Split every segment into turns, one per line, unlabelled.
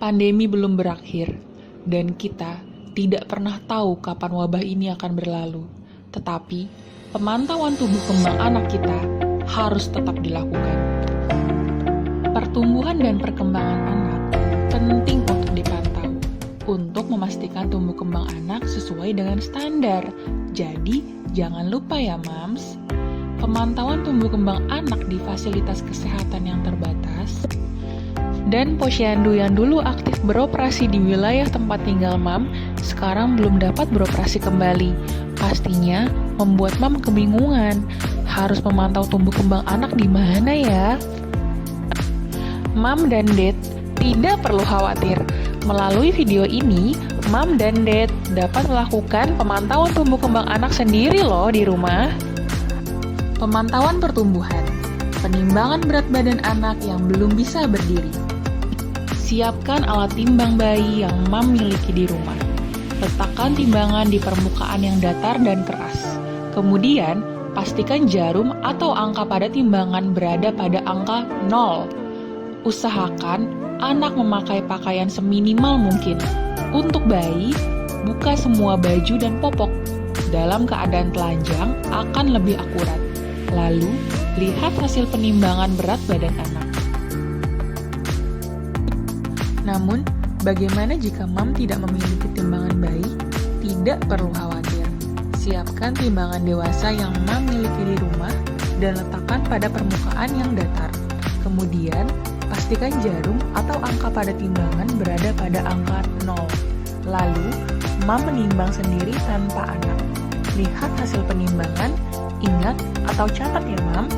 Pandemi belum berakhir, dan kita tidak pernah tahu kapan wabah ini akan berlalu. Tetapi, pemantauan tumbuh kembang anak kita harus tetap dilakukan. Pertumbuhan dan perkembangan anak penting untuk dipantau, untuk memastikan tumbuh kembang anak sesuai dengan standar. Jadi, jangan lupa ya, Mams. Pemantauan tumbuh kembang anak di fasilitas kesehatan yang terbatas, dan posyandu yang dulu aktif beroperasi di wilayah tempat tinggal Mam, sekarang belum dapat beroperasi kembali. Pastinya membuat Mam kebingungan, harus memantau tumbuh kembang anak di mana ya? Mam dan Dad tidak perlu khawatir. Melalui video ini, Mam dan Dad dapat melakukan pemantauan tumbuh kembang anak sendiri loh di rumah. Pemantauan pertumbuhan, penimbangan berat badan anak yang belum bisa berdiri. Siapkan alat timbang bayi yang Mam miliki di rumah. Letakkan timbangan di permukaan yang datar dan keras. Kemudian, pastikan jarum atau angka pada timbangan berada pada angka 0. Usahakan anak memakai pakaian seminimal mungkin. Untuk bayi, buka semua baju dan popok. Dalam keadaan telanjang akan lebih akurat. Lalu, lihat hasil penimbangan berat badan anak. Namun, bagaimana jika Mam tidak memiliki timbangan bayi? Tidak perlu khawatir. Siapkan timbangan dewasa yang Mam miliki di rumah dan letakkan pada permukaan yang datar. Kemudian, pastikan jarum atau angka pada timbangan berada pada angka 0. Lalu, Mam menimbang sendiri tanpa anak. Lihat hasil penimbangan, ingat atau catat ya, Mam.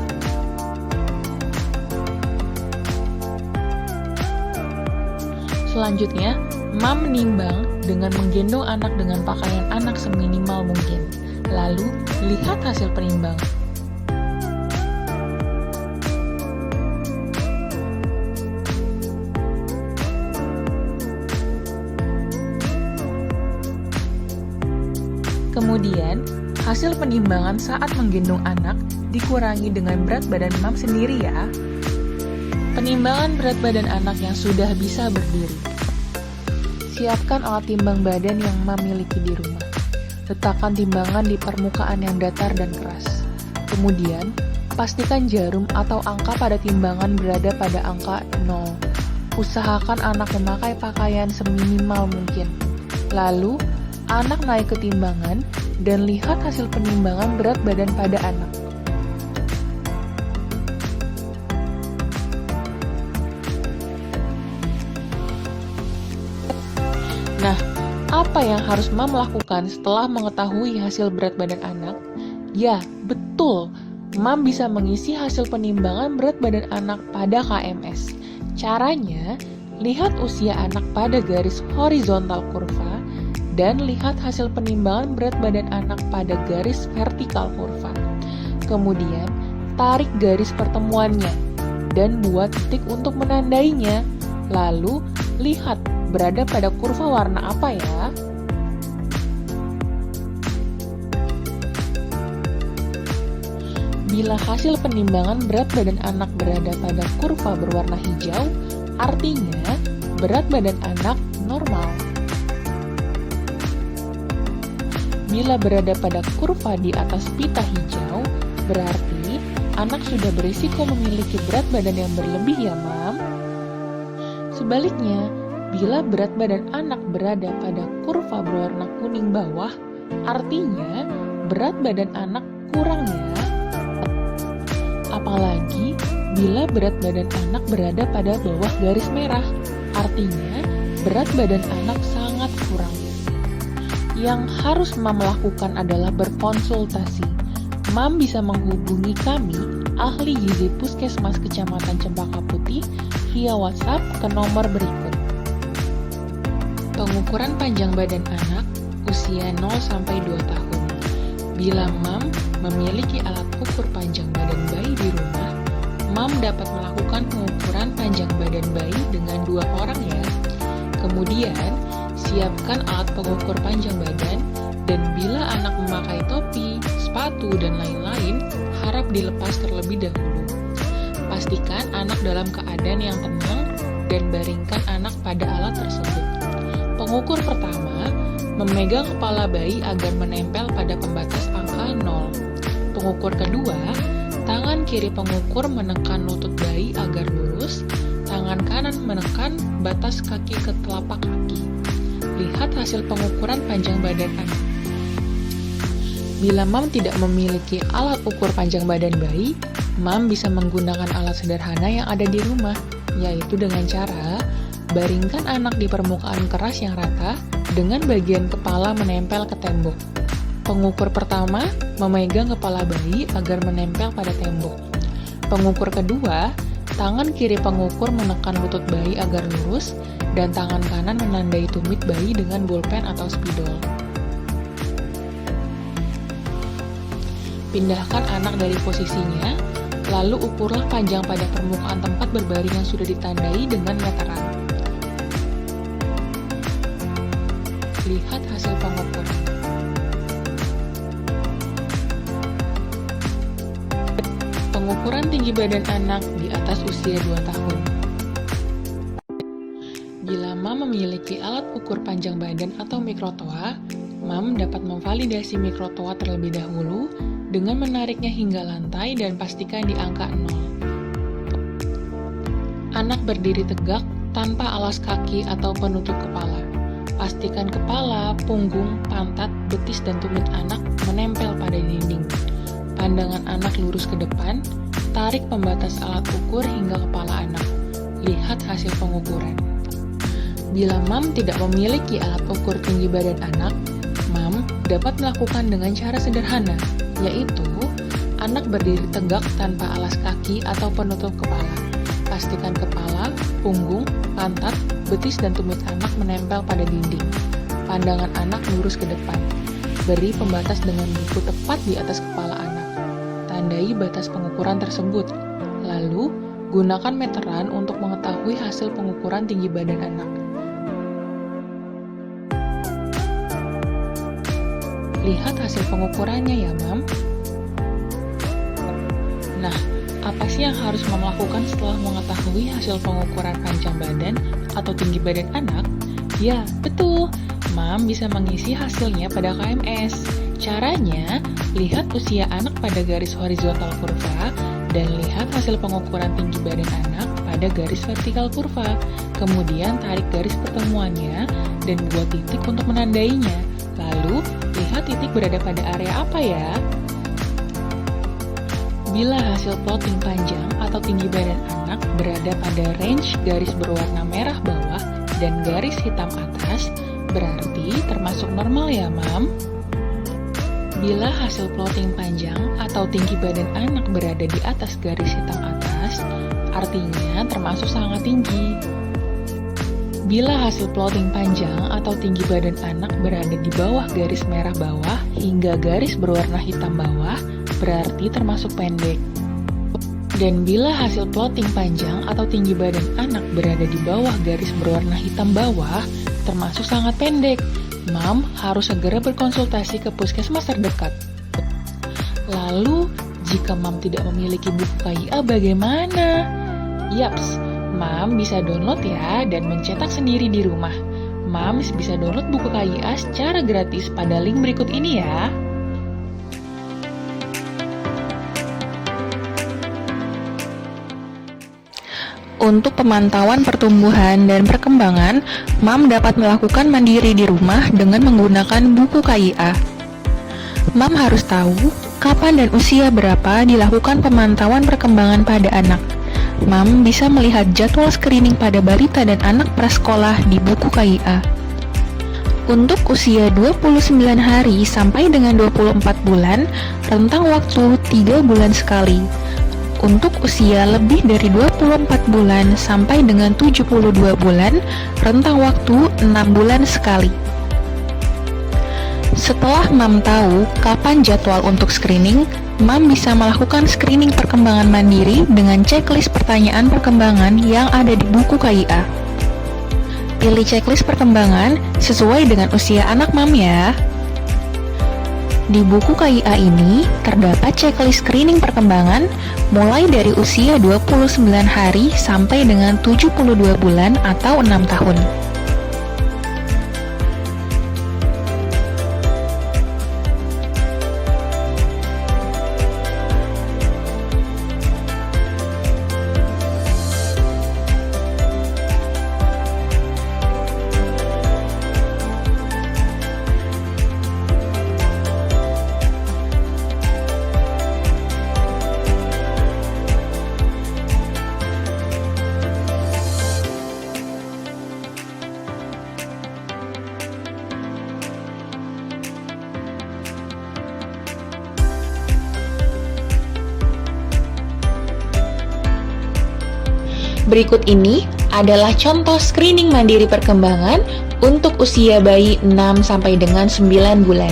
Selanjutnya, Mam menimbang dengan menggendong anak dengan pakaian anak seminimal mungkin. Lalu, lihat hasil penimbang. Kemudian, hasil penimbangan saat menggendong anak dikurangi dengan berat badan Mam sendiri ya. Penimbangan berat badan anak yang sudah bisa berdiri. Siapkan alat timbang badan yang Mam miliki di rumah. Letakkan timbangan di permukaan yang datar dan keras. Kemudian, pastikan jarum atau angka pada timbangan berada pada angka 0. Usahakan anak memakai pakaian seminimal mungkin. Lalu, anak naik ke timbangan dan lihat hasil penimbangan berat badan pada anak. Nah, apa yang harus Mam lakukan setelah mengetahui hasil berat badan anak? Ya, betul. Mam bisa mengisi hasil penimbangan berat badan anak pada KMS. Caranya, lihat usia anak pada garis horizontal kurva dan lihat hasil penimbangan berat badan anak pada garis vertikal kurva. Kemudian, tarik garis pertemuannya dan buat titik untuk menandainya. Lalu, lihat berada pada kurva warna apa ya? Bila hasil penimbangan berat badan anak berada pada kurva berwarna hijau, artinya berat badan anak normal. Bila berada pada kurva di atas pita hijau, berarti anak sudah berisiko memiliki berat badan yang berlebih ya, Mam. Sebaliknya, bila berat badan anak berada pada kurva berwarna kuning bawah, artinya berat badan anak kurang ya. Apalagi bila berat badan anak berada pada bawah garis merah, artinya berat badan anak sangat kurang. Yang harus Mam lakukan adalah berkonsultasi. Mam bisa menghubungi kami, ahli gizi Puskesmas Kecamatan Cempaka Putih, via WhatsApp ke nomor berikut. Pengukuran panjang badan anak usia 0-2 tahun. Bila Mam memiliki alat ukur panjang badan bayi di rumah, Mam dapat melakukan pengukuran panjang badan bayi dengan 2 orang ya. Kemudian, siapkan alat pengukur panjang badan dan bila anak memakai topi, sepatu, dan lain-lain, harap dilepas terlebih dahulu. Pastikan anak dalam keadaan yang tenang dan baringkan anak pada alat tersebut. Pengukur pertama, memegang kepala bayi agar menempel pada pembatas angka 0. Pengukur kedua, tangan kiri pengukur menekan lutut bayi agar lurus, tangan kanan menekan batas kaki ke telapak kaki. Lihat hasil pengukuran panjang badan anak. Bila mam tidak memiliki alat ukur panjang badan bayi, mam bisa menggunakan alat sederhana yang ada di rumah, yaitu dengan cara baringkan anak di permukaan keras yang rata dengan bagian kepala menempel ke tembok. Pengukur pertama, memegang kepala bayi agar menempel pada tembok. Pengukur kedua, tangan kiri pengukur menekan lutut bayi agar lurus, dan tangan kanan menandai tumit bayi dengan bolpen atau spidol. Pindahkan anak dari posisinya, lalu ukurlah panjang pada permukaan tempat berbaring yang sudah ditandai dengan meteran. Lihat hasil pengukuran. Pengukuran tinggi badan anak di atas usia 2 tahun. Bila mam memiliki alat ukur panjang badan atau mikrotoa, mam dapat memvalidasi mikrotoa terlebih dahulu dengan menariknya hingga lantai dan pastikan di angka 0. Anak berdiri tegak tanpa alas kaki atau penutup kepala. Pastikan kepala, punggung, pantat, betis, dan tumit anak menempel pada dinding. Pandangan anak lurus ke depan, tarik pembatas alat ukur hingga kepala anak. Lihat hasil pengukuran. Bila mam tidak memiliki alat ukur tinggi badan anak, mam dapat melakukan dengan cara sederhana, yaitu anak berdiri tegak tanpa alas kaki atau penutup kepala. Pastikan kepala, punggung, pantat, betis, dan tumit anak menempel pada dinding. Pandangan anak lurus ke depan. Beri pembatas dengan buku tepat di atas kepala anak. Tandai batas pengukuran tersebut. Lalu, gunakan meteran untuk mengetahui hasil pengukuran tinggi badan anak. Lihat hasil pengukurannya ya, mam. Nah, apa sih yang harus mam lakukan setelah mengetahui hasil pengukuran panjang badan atau tinggi badan anak? Ya, betul. Mam bisa mengisi hasilnya pada KMS. Caranya, lihat usia anak pada garis horizontal kurva dan lihat hasil pengukuran tinggi badan anak pada garis vertikal kurva. Kemudian tarik garis pertemuannya dan buat titik untuk menandainya. Lalu, lihat titik berada pada area apa ya? Bila hasil plotting panjang atau tinggi badan anak berada pada range garis berwarna merah bawah dan garis hitam atas, berarti termasuk normal ya, mam? Bila hasil plotting panjang atau tinggi badan anak berada di atas garis hitam atas, artinya termasuk sangat tinggi. Bila hasil plotting panjang atau tinggi badan anak berada di bawah garis merah bawah hingga garis berwarna hitam bawah, berarti termasuk pendek. Dan bila hasil plotting panjang atau tinggi badan anak berada di bawah garis berwarna hitam bawah, termasuk sangat pendek. Mam harus segera berkonsultasi ke puskesmas terdekat. Lalu, jika mam tidak memiliki buku KIA bagaimana? Yaps, mam bisa download ya dan mencetak sendiri di rumah. Mam bisa download buku KIA secara gratis pada link berikut ini ya. Untuk pemantauan pertumbuhan dan perkembangan, mam dapat melakukan mandiri di rumah dengan menggunakan buku KIA. Mam harus tahu kapan dan usia berapa dilakukan pemantauan perkembangan pada anak. Mam bisa melihat jadwal screening pada balita dan anak prasekolah di buku KIA. Untuk usia 29 hari sampai dengan 24 bulan, rentang waktu 3 bulan sekali. Untuk usia lebih dari 24 bulan sampai dengan 72 bulan, rentang waktu 6 bulan sekali. Setelah mam tahu kapan jadwal untuk screening, mam bisa melakukan screening perkembangan mandiri dengan checklist pertanyaan perkembangan yang ada di buku KIA. Pilih checklist perkembangan sesuai dengan usia anak mam ya. Di buku KIA ini terdapat checklist screening perkembangan mulai dari usia 29 hari sampai dengan 72 bulan atau 6 tahun. Berikut ini adalah contoh screening mandiri perkembangan untuk usia bayi 6 sampai dengan 9 bulan.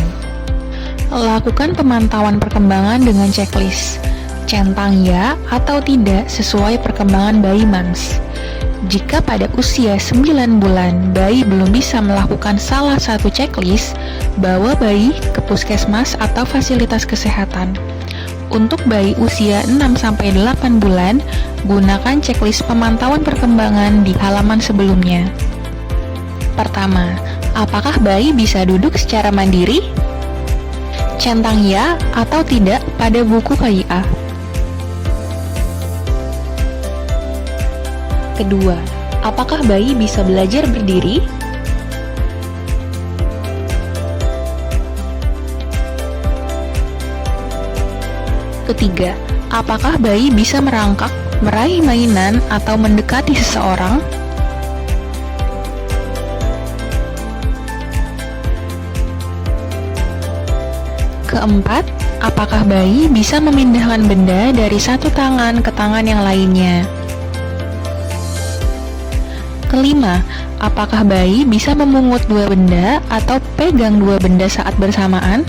Lakukan pemantauan perkembangan dengan checklist. Centang ya atau tidak sesuai perkembangan bayi mams. Jika pada usia 9 bulan bayi belum bisa melakukan salah satu checklist, bawa bayi ke puskesmas atau fasilitas kesehatan. Untuk bayi usia 6-8 bulan, gunakan checklist pemantauan perkembangan di halaman sebelumnya. Pertama, apakah bayi bisa duduk secara mandiri? Centang ya atau tidak pada buku KIA. Kedua, apakah bayi bisa belajar berdiri? Ketiga, apakah bayi bisa merangkak, meraih mainan, atau mendekati seseorang? Keempat, apakah bayi bisa memindahkan benda dari satu tangan ke tangan yang lainnya? Kelima, apakah bayi bisa memungut dua benda atau pegang dua benda saat bersamaan?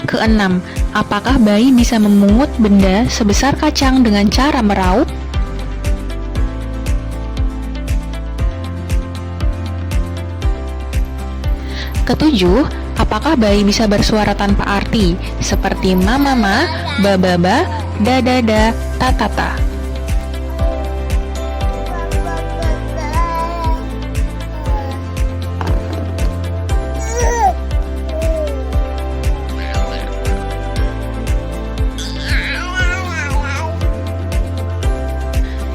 Keenam, apakah bayi bisa memungut benda sebesar kacang dengan cara meraup? Ketujuh, apakah bayi bisa bersuara tanpa arti seperti mama, bababa, dadada, tatata?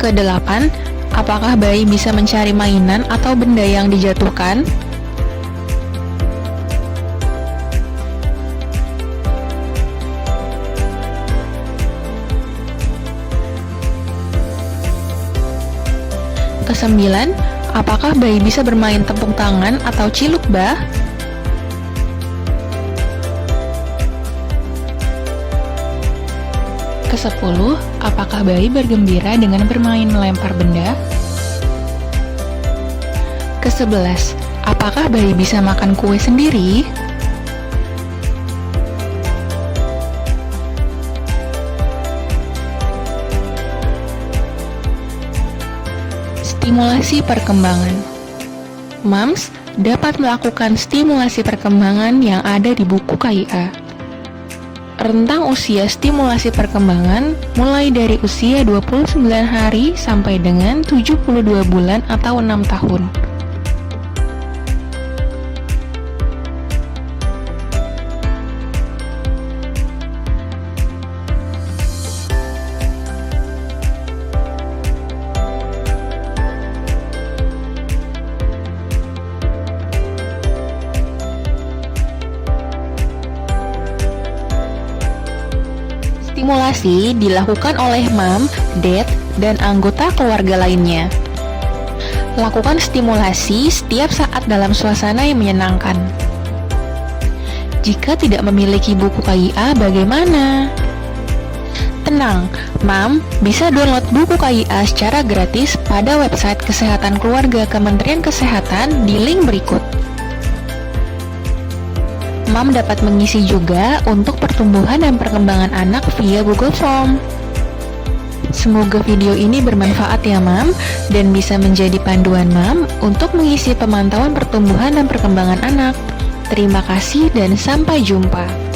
Kedelapan, apakah bayi bisa mencari mainan atau benda yang dijatuhkan? Kesembilan, apakah bayi bisa bermain tepung tangan atau ciluk bah? Kesepuluh, apakah bayi bergembira dengan bermain melempar benda? Kesebelas, apakah bayi bisa makan kue sendiri? Stimulasi perkembangan. Mams dapat melakukan stimulasi perkembangan yang ada di buku KIA. Rentang usia stimulasi perkembangan mulai dari usia 29 hari sampai dengan 72 bulan atau 6 tahun. Stimulasi dilakukan oleh mam, dad, dan anggota keluarga lainnya. Lakukan stimulasi setiap saat dalam suasana yang menyenangkan. Jika tidak memiliki buku KIA, bagaimana? Tenang, mam bisa download buku KIA secara gratis pada website Kesehatan Keluarga Kementerian Kesehatan di link berikut. Mam dapat mengisi juga untuk pertumbuhan dan perkembangan anak via Google Form. Semoga video ini bermanfaat ya Mam, dan bisa menjadi panduan Mam untuk mengisi pemantauan pertumbuhan dan perkembangan anak. Terima kasih dan sampai jumpa.